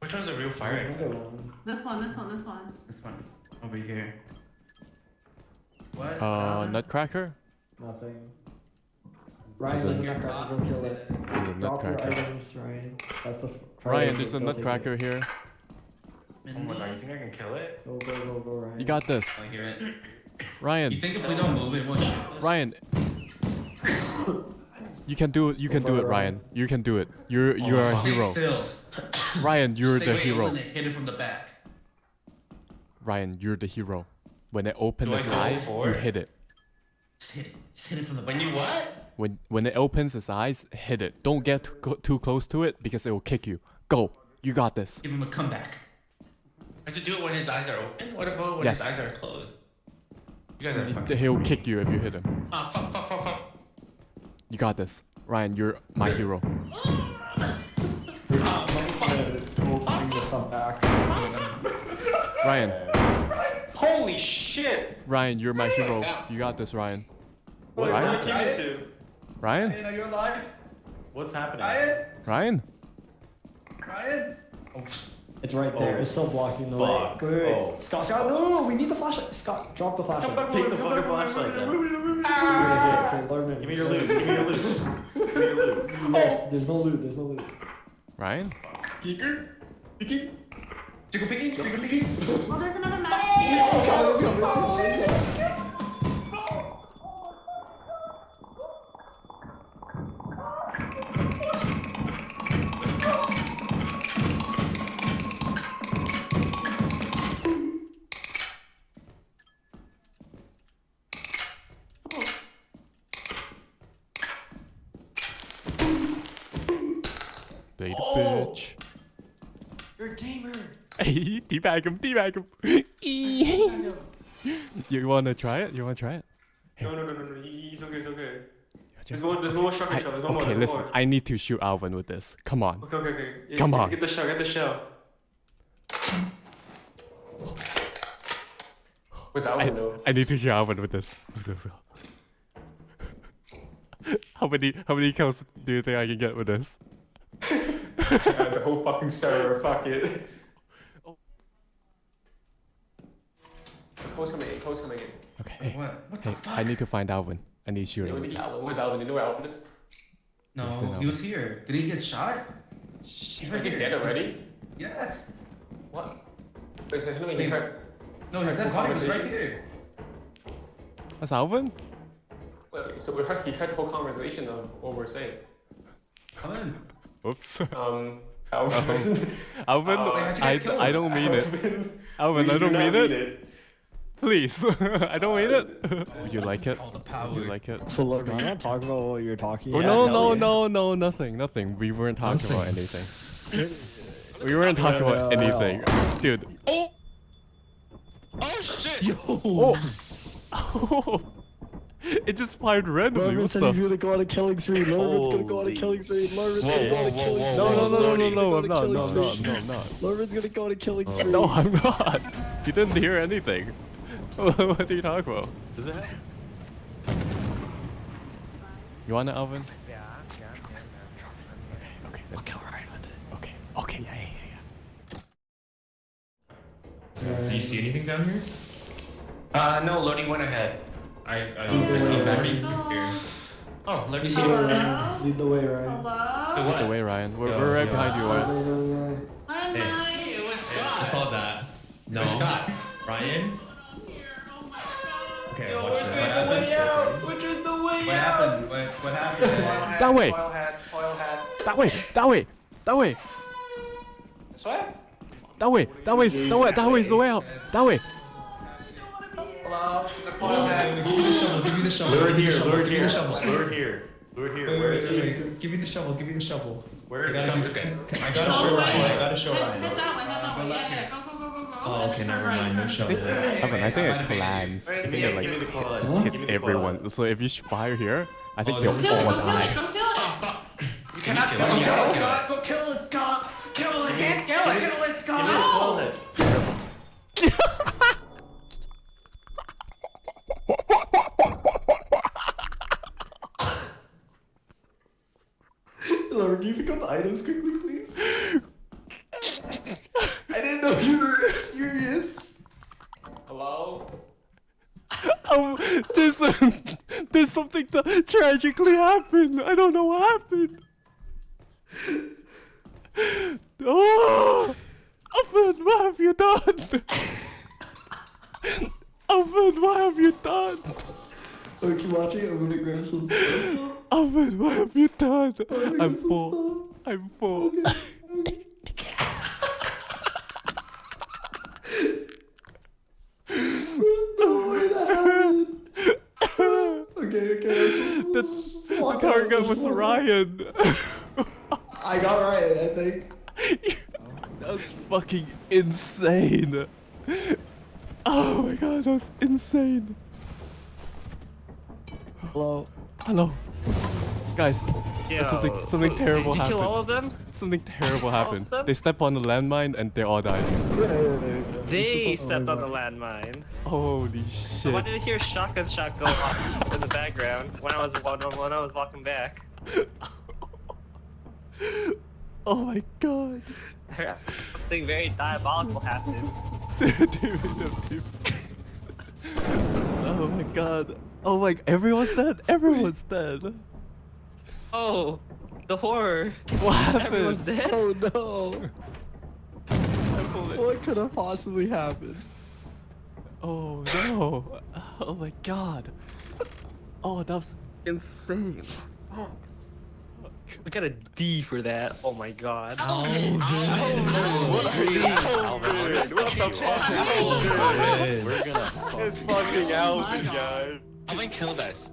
Which one's a real fire exit? This one. This one. Over here. What? Nutcracker? Nothing. Is Ryan, it- there's a nutcracker, go kill it. There's a Drop your nutcracker. items, Ryan. That's a Ryan, there's a go take nutcracker it. here. Oh my god, you think I can kill it? Go, Ryan. You got this. I hear it. Ryan. You think if we don't move it, won't shoot us? Ryan. You can do it. You can do it, Ryan. You can do it. You're a Stay hero. still. Ryan, you're Stay the still hero. and then hit it from the back. Ryan, you're the hero. When it opens Do I its go eyes, for you it? hit it. Just hit it. Just hit it from the back. When you what? When it opens its eyes, hit it. Don't get too close to it because it will kick you. Go. You got this. Give him a comeback. I have to do it when his eyes are open? What if when Yes. his eyes are closed? You guys are fucking... He'll kick you if you hit him. Ah, fuck. You got this. Ryan, you're my hero. We'll bring this stuff back. Ryan. Holy shit! Ryan, you're my hero. You got this, Ryan. What Ryan? came into? Ryan? Are you alive? What's happening? Ryan? Ryan? It's right there. It's still blocking the way. Fuck. Wait. Oh. Scott, no. We need the flashlight. Scott, drop the flashlight. Take the fucking flashlight then. Okay, Lordman. Give me your loot. Give me your loot. Give me your loot. Yes, there's no loot. Ryan? Peeker? Peeking? Jiggle picking? Jiggle picking? Oh, there's another map. Let's go. Beta bitch. You're a gamer. Hey, teabag him. You wanna try it? No. He's okay. There's one more shotgun shot. There's one more. Okay, there's listen. one more. I need to shoot Alvin with this. Come on. Okay. Yeah, Come on. Get the shell. What's that one though? I need to shoot Alvin with this. Let's go. How many kills do you think I can get with this? The whole fucking server. Fuck it. Cole's coming in. Okay. Hey, What the fuck? I need to find Alvin. I need to shoot him with this. Where's Alvin? You know where Alvin is? No, Listen, he was here. Did he get shot? Shit. Is he dead already? Yes. What? Wait, so he heard. No, his dead body was right here. That's Alvin? Wait, so he heard the whole conversation of what we're saying. Come in. Oops. Alvin. Alvin, how'd you guys kill him? I don't mean it. Alvin, I don't mean it. Please, I don't mean it. Would you like it? All the power. Would you like it? So, Lord, Scott? we're not talking about what you're talking Oh, about. no, nothing. We weren't talking about anything. We weren't talking about anything. Dude. Oh shit! Oh. It just fired randomly. Lordman What said he's the? gonna go on a killing spree. Lordman's gonna go on a killing spree. Lordman's gonna go on a killing spree. No, I'm not. Lordman's gonna go on a killing spree. No, I'm not. You didn't hear anything. What are you talking about? Does it? You want it, Alvin? Yeah. Okay. I'll kill Ryan with it. Okay, yeah. Do you see anything down here? No, Lordy went ahead. I Lead back the here. Oh, Lordy see Hello? it. Lead the way, Ryan. Hello? Get the way, Ryan. We're right behind you, Ryan. Hi, Mike. It was I Scott. saw that. No. Scott. Ryan? Okay, watch this. What happened? Which is the way What happened? What happened? That way. Foil hat. That way. That way is the way out. That way. Hello? It's a foil hat. Give me the shovel. Lure Give me the here. shovel. Where is it? Give me the shovel. Where is I it? gotta Okay. I It's all gotta the show way. Ryan. I gotta show Head Ryan. that way. Yeah. Go. Oh, okay, never mind. No shovel. Evan, I think it clans. I think it like just hits everyone. So if you fire here, I think they'll Kill it, all go die. kill it. You cannot kill Go him. kill it, Scott! Go kill it, Scott! Kill it! Can't kill it! Kill it, Scott! Lord, can you pick up the items quickly, please? Oh, Jason, there's something that tragically happened. I don't know what happened. Oh, Oven, what have you done? Oven, what have you done? Oh, keep watching. I'm gonna grab some stuff. Oven, what have you done? I'm I'm full. I'm full. No way that happened. Okay. The target was Ryan. I got Ryan, I think. That's fucking insane. Oh my god, that was insane. Hello. Hello. Guys, something terrible Did you kill all happened. of them? Something terrible happened. them? They stepped on the landmine and they all died. They stepped on the landmine. Holy Why shit. did I hear shotgun shot go off in the background when I was walking back? Oh my god. Something very diabolical happened. Dude. Oh my god. Oh my, everyone's dead. Everyone's dead. Oh, the horror. What Everyone's happened? dead. Oh no. What could have possibly happened? Oh no. Oh my god. Oh, that was insane. We got a D for that. Oh my god. Alvin, what the fuck? We're gonna It's fucking Oh my Alvin, God. guys. Alvin killed us.